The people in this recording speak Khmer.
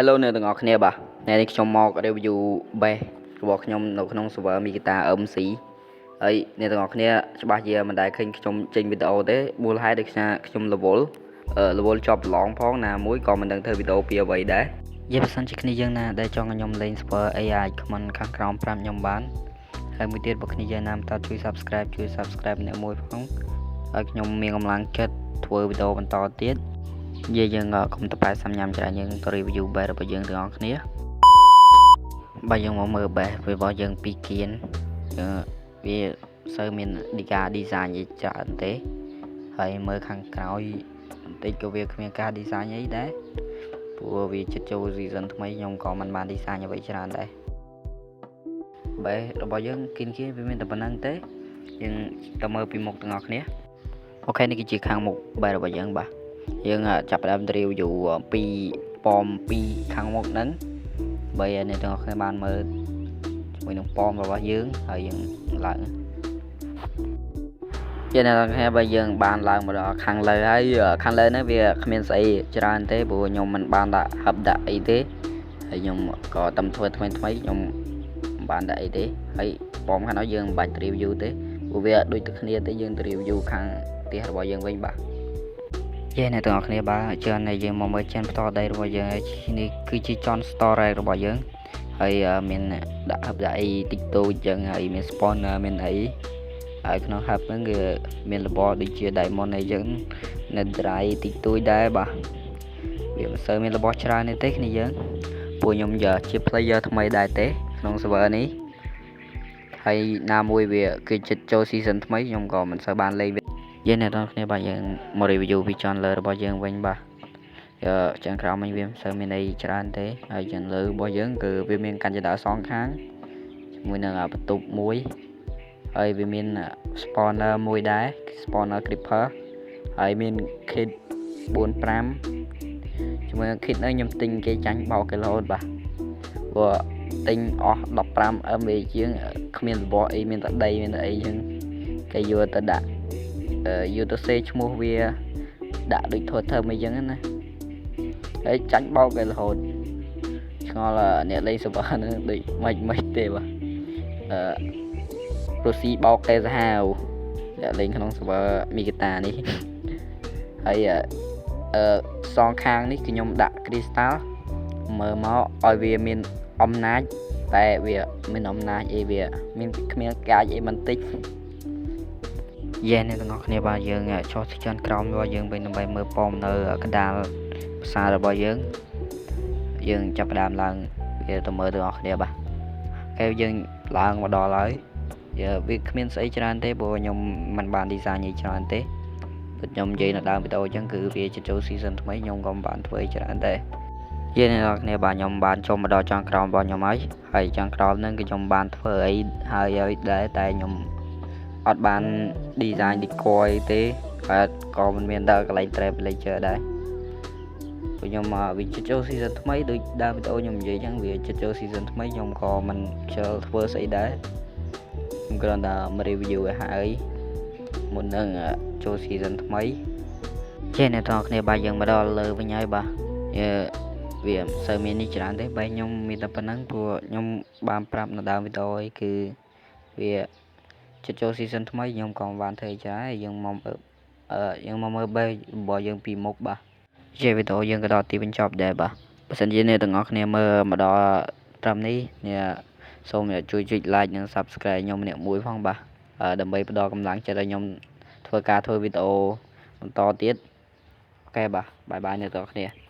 Hello អ្នកទាំងអស់គ្នាបាទថ្ងៃនេះខ្ញុំមក review bass របស់ខ្ញុំនៅក្នុង server Mikita MC ហើយអ្នកទាំងអស់គ្នាច្បាស់ជាមិនដែលឃើញខ្ញុំចេញវីដេអូទេមូលហេតុដោយខ្ញុំរវល់ជាប់ប្រឡងផងណាមួយក៏មិនដឹងធ្វើវីដេអូពីអ្វីដែរនិយាយបើសិនជាគ្នាយើងណាដែលចង់ឲ្យខ្ញុំលេង server AI ខមមិនខាងក្រោមប្រាប់ខ្ញុំបានហើយមួយទៀតបើគ្នាយើងណាមិនតើជួយ subscribe អ្នកមួយផងហើយខ្ញុំមានកម្លាំងចិត្តធ្វើវីដេអូបន្តទៀតនិយាយយើងកុំតប៉ែសាំញ៉ាំច្រើនយើងទៅ review bass របស់យើងទាំងអស់គ្នាបើយើងមកមើល bass របស់យើងពីគៀនវាសូវមាន design ច្រើនទេហើយមើលខាងក្រោយបន្តិចក៏វាគ្មានការ design អីដែរព្រោះវាជិតចូល season ថ្មីខ្ញុំក៏មិនបាន design អ្វីច្រើនដែរ bass របស់យើងគៀនវាមានតែប៉ុណ្្នឹងទេយើងទៅមើលពីមុខទាំងអស់គ្នាអូខេនេះគឺជាខាងមុខ bass របស់យើងបាទយើងចាប់ផ្ដើម review ពីប៉មពីខាងមុខហ្នឹងបើអ្នកទាំងអស់គ្នាបានមើលជាមួយនឹងប៉មរបស់យើងហើយយើងឡើងជាអ្នកទាំងអស់គ្នាបើយើងបានឡើងមកដល់ខាងលើហើយខាងលើហ្នឹងវាគ្មានស្អីច្រើនទេព្រោះខ្ញុំមិនបានដាក់ហឹបដាក់អីទេហើយខ្ញុំក៏តាមធ្វើថ្មីខ្ញុំមិនបានដាក់អីទេហើយប៉មខាងនោះយើងមិនបាច់ review ទេព្រោះវាដូចតែគ្នាទេយើងទៅ review ខាងផ្ទះរបស់យើងវិញបាទអ្នកទាំងអស់គ្នាបាទច្រើនតែយើងមកមើលចានបន្តដីរបស់យើងនេះគឺជា John Storage របស់យើងហើយមានដាក់ហឹបដាក់អីតិចតួចចឹងហើយមាន spawner មានអីហើយក្នុងហឹបហ្នឹងគឺមានរបស់ដូចជា diamond អីចឹង netherite តិចតួចដែរបាទវាមិនសូវមានរបស់ច្រើនទេគ្នាយើងពួកខ្ញុំជា player ថ្មីដែរទេក្នុង server នេះហើយណាមួយវាគឺចិត្តចូល season ថ្មីខ្ញុំក៏មិនសូវបានលេងយើងអ្នកនរគ្នាបាទយើងមក review ពី channel របស់យើងវិញបាទចានក្រោមវិញវាមិនសូវមានអីច្រើនទេហើយ channel របស់យើងគឺវាមានកាច់ដៅសងខាងជាមួយនឹងបន្ទប់មួយហើយវាមាន spawner មួយដែរ spawner creeper ហើយមាន kit 45ជាមួយនឹង kit នេះខ្ញុំទិញគេចាញ់បោកគេរហូតបាទព្រោះទិញអស់ 15 MB ជាងគ្មានរបស់អីមានតែដីមានតែអីចឹងគេយកទៅដាក់យកទៅសេឈ្មោះវាដាក់ដូចធធ្វើអីចឹងណាហើយចាញ់បោកគេរហូតឆ្ងល់អ្នកលេងសបាហ្នឹងដូចមិនទេបាទប្រូស៊ីបោកគេសាហាវអ្នកលេងក្នុងសបាមីកាតានេះហើយសងខាងនេះគឺខ្ញុំដាក់ crystal មើលមកឲ្យវាមានអំណាចតែវាមានអំណាចអីវាមានគ្មានកាចអីបន្តិចអ្នកទាំងអស់គ្នាបាទយើងចុះទៅចាន់ក្រោមរបស់យើងវិញដើម្បីមើលប៉មនៅកណ្ដាលផ្សាររបស់យើងចាប់ផ្ដើមឡើងវាទៅមើលទាំងអស់គ្នាបាទគេយើងឡើងមកដល់ហើយវាគ្មានស្អីច្រើនទេព្រោះខ្ញុំមិនបាន design អីច្រើនទេដូចខ្ញុំនិយាយនៅដើមវីដេអូអញ្ចឹងគឺវាចូល season ថ្មីខ្ញុំក៏មិនបានធ្វើច្រើនដែរអ្នកទាំងអស់គ្នាបាទខ្ញុំបានចូលមកដល់ចុងក្រោមរបស់ខ្ញុំហើយចុងក្រោមហ្នឹងគឺខ្ញុំបានធ្វើអីហើយដែរតែខ្ញុំអត់បាន design decor ទេហើយក៏មិនមានដល់កន្លែង trap villager ដែរព្រោះខ្ញុំវាចូល season ថ្មីដូចដើមវីដេអូខ្ញុំនិយាយអញ្ចឹងវាចូល season ថ្មីខ្ញុំក៏មិនខ្ជិលធ្វើស្អីដែរខ្ញុំគ្រាន់តែមក review ឲ្យហើយមុននឹងចូល season ថ្មីអ្នកទាំងអស់គ្នាបាទយើងមកដល់លើវិញហើយបាទវាមិនសូវមាននេះច្រើនទេបែរខ្ញុំមានតែប៉ុណ្្នឹងព្រោះខ្ញុំបានប្រាប់នៅដើមវីដេអូអីគឺវាចូល season ថ្មីខ្ញុំក៏បានធ្វើច្រើនយើងមកមើល bass របស់យើងពីមុខបាទវីដេអូយើងក៏ដល់ទីបញ្ចប់ដែរបាទបើសិនជាអ្នកទាំងអស់គ្នាមើលមកដល់ត្រឹមនេះអ្នកសូមជួយចុច like និង subscribe ខ្ញុំម្នាក់មួយផងបាទដើម្បីផ្ដល់កម្លាំងចិត្តឲ្យខ្ញុំធ្វើវីដេអូបន្តទៀតអូខេបាទបាយអ្នកទាំងអស់គ្នា